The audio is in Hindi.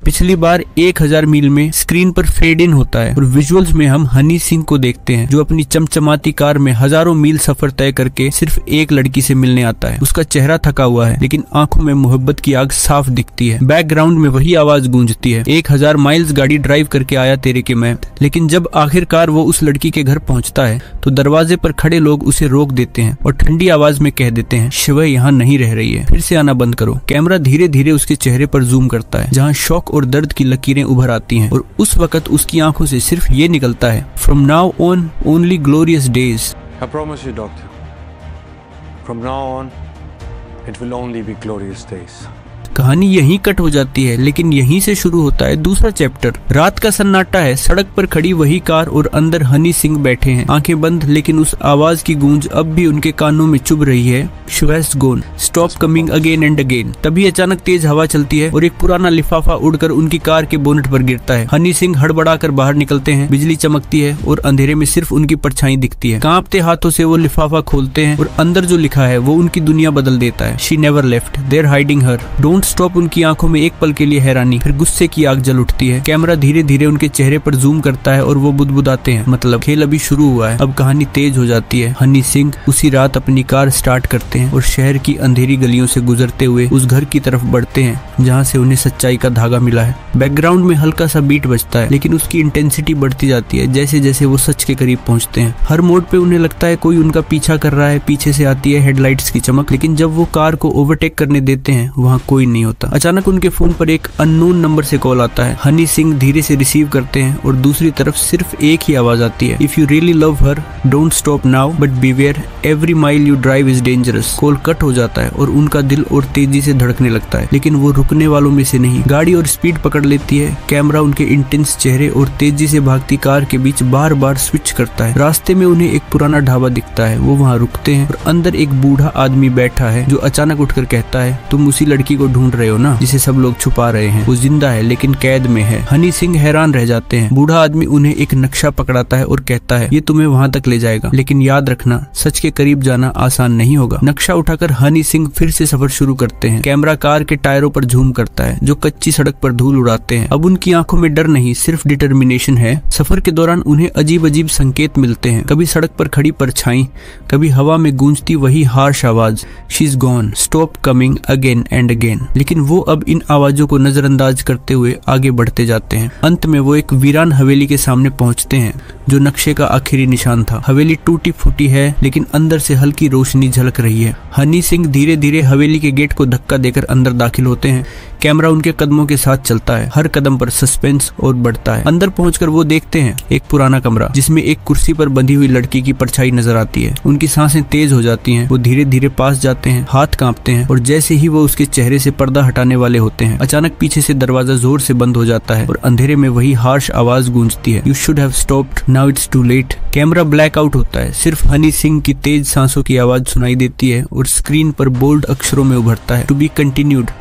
पिछली बार 1000 मील में स्क्रीन पर फेड इन होता है और विजुअल्स में हम हनी सिंह को देखते हैं, जो अपनी चमचमाती कार में हजारों मील सफर तय करके सिर्फ एक लड़की से मिलने आता है। उसका चेहरा थका हुआ है लेकिन आंखों में मोहब्बत की आग साफ दिखती है। बैकग्राउंड में वही आवाज गूंजती है, 1000 माइल्स गाड़ी ड्राइव करके आया तेरे के मैं। लेकिन जब आखिरकार वो उस लड़की के घर पहुंचता है तो दरवाजे पर खड़े लोग उसे रोक देते हैं और ठंडी आवाज में कह देते हैं, शिवा यहाँ नहीं रह रही है, फिर से आना बंद करो। कैमरा धीरे धीरे उसके चेहरे पर जूम करता है जहाँ शौक और दर्द की लकीरें उभर आती हैं और उस वक्त उसकी आंखों से सिर्फ ये निकलता है, from now on only glorious days. I promise you, doctor. From now on, it will only be glorious days. कहानी यहीं कट हो जाती है, लेकिन यहीं से शुरू होता है दूसरा चैप्टर। रात का सन्नाटा है, सड़क पर खड़ी वही कार और अंदर हनी सिंह बैठे हैं, आंखें बंद, लेकिन उस आवाज की गूंज अब भी उनके कानों में चुभ रही है, शिवा's gone, stop coming again and again। तभी अचानक तेज हवा चलती है और एक पुराना लिफाफा उड़कर उनकी कार के बोनेट पर गिरता है। हनी सिंह हड़बड़ाकर बाहर निकलते हैं, बिजली चमकती है और अंधेरे में सिर्फ उनकी परछाई दिखती है। कांपते हाथों से वो लिफाफा खोलते हैं और अंदर जो लिखा है वो उनकी दुनिया बदल देता है। She never left, there hiding her, don't stop. उनकी आंखों में एक पल के लिए हैरानी, फिर गुस्से की आग जल उठती है। कैमरा धीरे धीरे उनके चेहरे पर जूम करता है और वो बुदबुदाते हैं, मतलब खेल अभी शुरू हुआ है। अब कहानी तेज हो जाती है। हनी सिंह उसी रात अपनी कार स्टार्ट करते हैं और शहर की अंधेरी गलियों से गुजरते हुए उस घर की तरफ बढ़ते हैं जहाँ से उन्हें सच्चाई का धागा मिला है। बैकग्राउंड में हल्का सा बीट बजता है, लेकिन उसकी इंटेंसिटी बढ़ती जाती है जैसे जैसे वो सच के करीब पहुंचते हैं। हर मोड़ पे उन्हें लगता है कोई उनका पीछा कर रहा है, पीछे से आती है हेडलाइट्स की चमक, लेकिन जब वो कार को ओवरटेक करने देते हैं वहाँ कोई नहीं होता। अचानक उनके फोन पर एक अननोन नंबर से कॉल आता है। हनी सिंह धीरे से रिसीव करते हैं और दूसरी तरफ सिर्फ एक ही आवाज आती है, if you really love her don't stop now but beware, every mile you drive is dangerous. Call cut हो जाता है और उनका दिल और तेजी से धड़कने लगता है, लेकिन वो रुकने वालों में से नहीं। गाड़ी और स्पीड पकड़ लेती है। कैमरा उनके इंटेंस चेहरे और तेजी से भागती कार के बीच बार बार स्विच करता है। रास्ते में उन्हें एक पुराना ढाबा दिखता है, वो वहाँ रुकते हैं और अंदर एक बूढ़ा आदमी बैठा है जो अचानक उठकर कहता है, तुम उसी लड़की को ढूंढ रहे हो ना जिसे सब लोग छुपा रहे हैं, वो जिंदा है लेकिन कैद में है। हनी सिंह हैरान रह जाते हैं। बूढ़ा आदमी उन्हें एक नक्शा पकड़ाता है और कहता है, ये तुम्हें वहाँ तक ले जाएगा, लेकिन याद रखना सच के करीब जाना आसान नहीं होगा। नक्शा उठाकर हनी सिंह फिर से सफर शुरू करते हैं। कैमरा कार के टायरों पर झूम करता है जो कच्ची सड़क पर धूल उड़ाते हैं। अब उनकी आंखों में डर नहीं, सिर्फ डिटर्मिनेशन है। सफर के दौरान उन्हें अजीब अजीब संकेत मिलते हैं, कभी सड़क पर खड़ी परछाई, कभी हवा में गूंजती वही हार्श आवाज, she is gone, stop coming again and again. लेकिन वो अब इन आवाजों को नजरअंदाज करते हुए आगे बढ़ते जाते हैं। अंत में वो एक वीरान हवेली के सामने पहुंचते हैं जो नक्शे का आखिरी निशान था। हवेली टूटी फूटी है लेकिन अंदर से हल्की रोशनी झलक रही है। हनी सिंह धीरे धीरे हवेली के गेट को धक्का देकर अंदर दाखिल होते हैं। कैमरा उनके कदमों के साथ चलता है, हर कदम पर सस्पेंस और बढ़ता है। अंदर पहुंचकर वो देखते हैं एक पुराना कमरा जिसमें एक कुर्सी पर बंधी हुई लड़की की परछाई नजर आती है। उनकी सांसें तेज हो जाती हैं। वो धीरे धीरे पास जाते हैं, हाथ कांपते हैं और जैसे ही वो उसके चेहरे से पर्दा हटाने वाले होते हैं, अचानक पीछे से दरवाजा जोर से बंद हो जाता है और अंधेरे में वही हार्श आवाज गूंजती है, you should have stopped, now it's too late. Camera black out होता है, सिर्फ हनी सिंह की तेज सांसों की आवाज सुनाई देती है और स्क्रीन पर बोल्ड अक्षरों में उभरता है, टू बी कंटिन्यूड।